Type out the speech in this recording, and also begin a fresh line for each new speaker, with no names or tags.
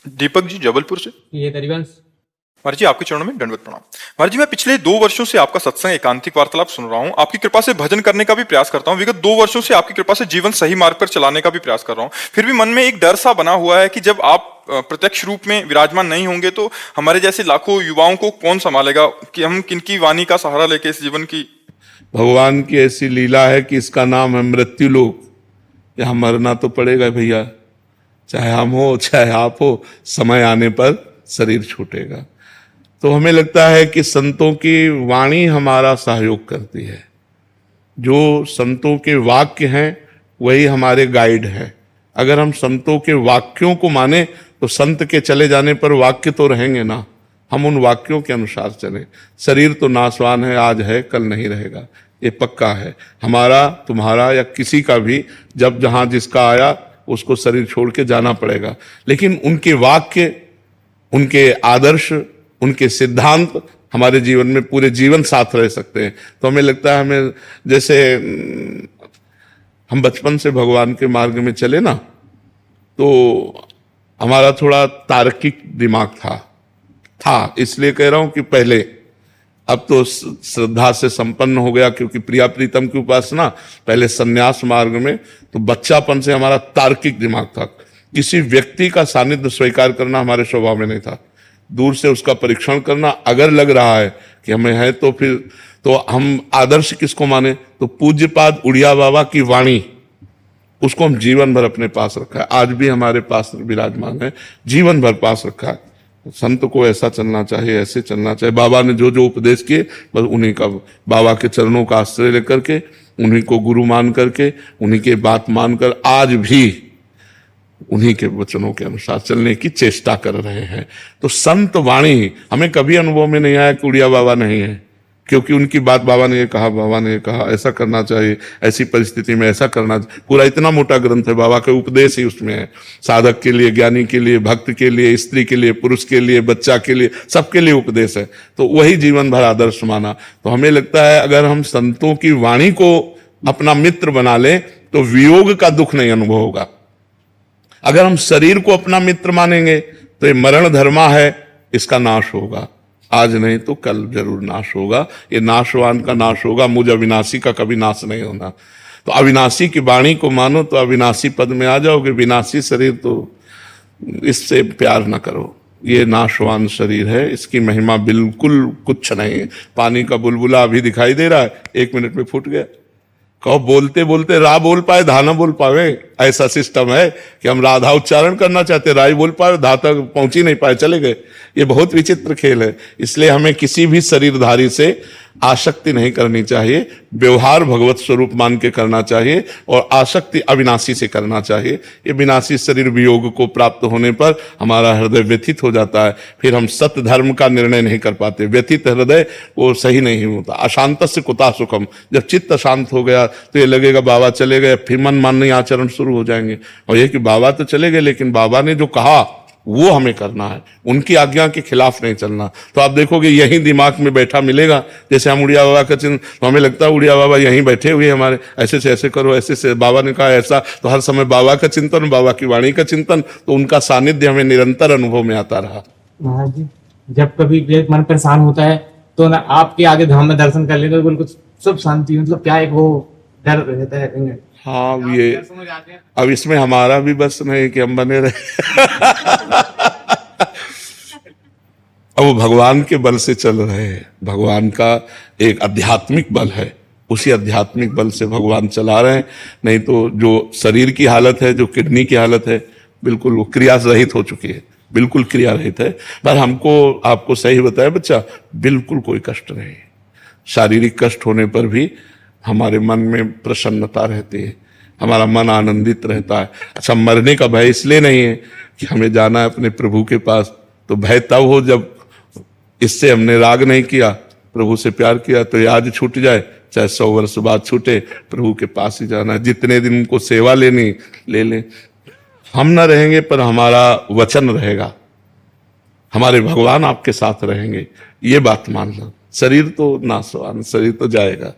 दीपक जी जबलपुर से।
ये हरिवंश।
महाराज जी आपके चरणों में दंडवत प्रणाम। महाराज जी मैं पिछले 2 वर्षों से आपका सत्संग एकांतिक वार्तालाप सुन रहा हूँ। आपकी कृपा से भजन करने का भी प्रयास करता हूँ। विगत 2 वर्षों से आपकी कृपा से जीवन सही मार्ग पर चलाने का भी प्रयास कर रहा हूँ। फिर भी मन में एक डर सा बना हुआ है कि जब आप प्रत्यक्ष रूप में विराजमान नहीं होंगे तो हमारे जैसे लाखों युवाओं को कौन संभालेगा, कि हम किनकी वाणी का सहारा लेके इस जीवन की।
भगवान की ऐसी लीला है कि इसका नाम है मृत्यु लोक। यहाँ मरना तो पड़ेगा भैया, चाहे हम हो चाहे आप हो, समय आने पर शरीर छूटेगा। तो हमें लगता है कि संतों की वाणी हमारा सहयोग करती है। जो संतों के वाक्य हैं वही हमारे गाइड हैं। अगर हम संतों के वाक्यों को माने तो संत के चले जाने पर वाक्य तो रहेंगे ना, हम उन वाक्यों के अनुसार चलें। शरीर तो नाशवान है, आज है कल नहीं रहेगा, ये पक्का है। हमारा तुम्हारा या किसी का भी जब जहां जिसका आया उसको शरीर छोड़ के जाना पड़ेगा। लेकिन उनके वाक्य, उनके आदर्श, उनके सिद्धांत हमारे जीवन में पूरे जीवन साथ रह सकते हैं। तो हमें लगता है, हमें जैसे हम बचपन से भगवान के मार्ग में चले ना, तो हमारा थोड़ा तार्किक दिमाग था, इसलिए कह रहा हूं कि पहले, अब तो श्रद्धा से संपन्न हो गया क्योंकि प्रिया प्रीतम की उपासना। पहले सन्यास मार्ग में तो बच्चापन से हमारा तार्किक दिमाग था। किसी व्यक्ति का सानिध्य स्वीकार करना हमारे स्वभाव में नहीं था। दूर से उसका परीक्षण करना, अगर लग रहा है कि हमें है तो फिर तो हम आदर्श किसको माने, तो पूज्यपाद उड़िया बाबा की वाणी, उसको हम जीवन भर अपने पास रखा है। आज भी हमारे पास विराजमान है, जीवन भर पास रखा है। संत को ऐसा चलना चाहिए, ऐसे चलना चाहिए। बाबा ने जो जो उपदेश किए बस उन्हीं का, बाबा के चरणों का आश्रय लेकर के, उन्हीं को गुरु मान करके, उन्हीं के बात मानकर आज भी उन्हीं के वचनों के अनुसार चलने की चेष्टा कर रहे हैं। तो संत वाणी हमें कभी अनुभव में नहीं आया कि उड़िया बाबा नहीं है, क्योंकि उनकी बात बाबा ने ये कहा, बाबा ने ये कहा, ऐसा करना चाहिए, ऐसी परिस्थिति में ऐसा करना चाहिए। पूरा इतना मोटा ग्रंथ है, बाबा के उपदेश ही उसमें है। साधक के लिए, ज्ञानी के लिए, भक्त के लिए, स्त्री के लिए, पुरुष के लिए, बच्चा के लिए, सबके लिए उपदेश है। तो वही जीवन भर आदर्श माना। तो हमें लगता है अगर हम संतों की वाणी को अपना मित्र बना लें तो वियोग का दुख नहीं अनुभव होगा। अगर हम शरीर को अपना मित्र मानेंगे तो ये मरण धर्मा है, इसका नाश होगा। आज नहीं तो कल जरूर नाश होगा। ये नाशवान का नाश होगा, मुझ अविनाशी का कभी नाश नहीं होना। तो अविनाशी की वाणी को मानो तो अविनाशी पद में आ जाओगे। विनाशी शरीर तो इससे प्यार न करो, ये नाशवान शरीर है, इसकी महिमा बिल्कुल कुछ नहीं है। पानी का बुलबुला अभी दिखाई दे रहा है, 1 मिनट में फूट गया। कहो बोलते बोलते रा बोल पाए, धा न बोल पावे, ऐसा सिस्टम है कि हम राधा उच्चारण करना चाहते, रा ही बोल पाए, धा तक पहुंच ही नहीं पाए, चले गए। ये बहुत विचित्र खेल है। इसलिए हमें किसी भी शरीरधारी से आसक्ति नहीं करनी चाहिए। व्यवहार भगवत स्वरूप मान के करना चाहिए और आसक्ति अविनाशी से करना चाहिए। ये विनाशी शरीर वियोग को प्राप्त होने पर हमारा हृदय व्यथित हो जाता है, फिर हम सत्य धर्म का निर्णय नहीं कर पाते। व्यथित हृदय वो सही नहीं होता। अशांतस्य कुतः सुखम, जब चित्त अशांत हो गया तो ये लगेगा बाबा चले गए, फिर मन माननीय आचरण शुरू हो जाएंगे। और ये कि बाबा तो चले गए लेकिन बाबा ने जो कहा वो हमें करना है, उनकी आज्ञा के खिलाफ नहीं चलना। तो आप देखोगे यही दिमाग में बैठा मिलेगा। जैसे हम उड़िया बाबा का चिन्ह, तो हमें लगता है उड़िया बाबा यहीं बैठे हुए हमारे, ऐसे से ऐसे करो, ऐसे से बाबा ने कहा ऐसा। तो हर समय बाबा का चिंतन, बाबा की वाणी का चिंतन, तो उनका सानिध्य हमें निरंतर अनुभव में आता रहा।
महाराज जी जब कभी मन परेशान होता है तो ना आपके आगे धाम में दर्शन कर लेते, बिल्कुल सब शांति, मतलब क्या एक वो डर रहता है।
हाँ, ये अब इसमें हमारा भी बस नहीं कि हम बने रहे। अब वो भगवान के बल से चल रहे हैं। भगवान का एक आध्यात्मिक बल है, उसी आध्यात्मिक बल से भगवान चला रहे हैं। नहीं तो जो शरीर की हालत है, जो किडनी की हालत है, बिल्कुल वो क्रिया रहित हो चुकी है, बिल्कुल क्रिया रहित है। पर हमको आपको सही बताया बच्चा, बिल्कुल कोई कष्ट नहीं। शारीरिक कष्ट होने पर भी हमारे मन में प्रसन्नता रहती है, हमारा मन आनंदित रहता है। अच्छा, मरने का भय इसलिए नहीं है कि हमें जाना है अपने प्रभु के पास, तो भय तब हो जब इससे हमने राग नहीं किया, प्रभु से प्यार किया। तो ये आज छूट जाए, चाहे 100 वर्ष बाद छूटे, प्रभु के पास ही जाना है। जितने दिन उनको सेवा लेनी ले लें। हम न रहेंगे पर हमारा वचन रहेगा, हमारे भगवान आपके साथ रहेंगे, ये बात मानना। शरीर तो नाशवान, शरीर तो जाएगा।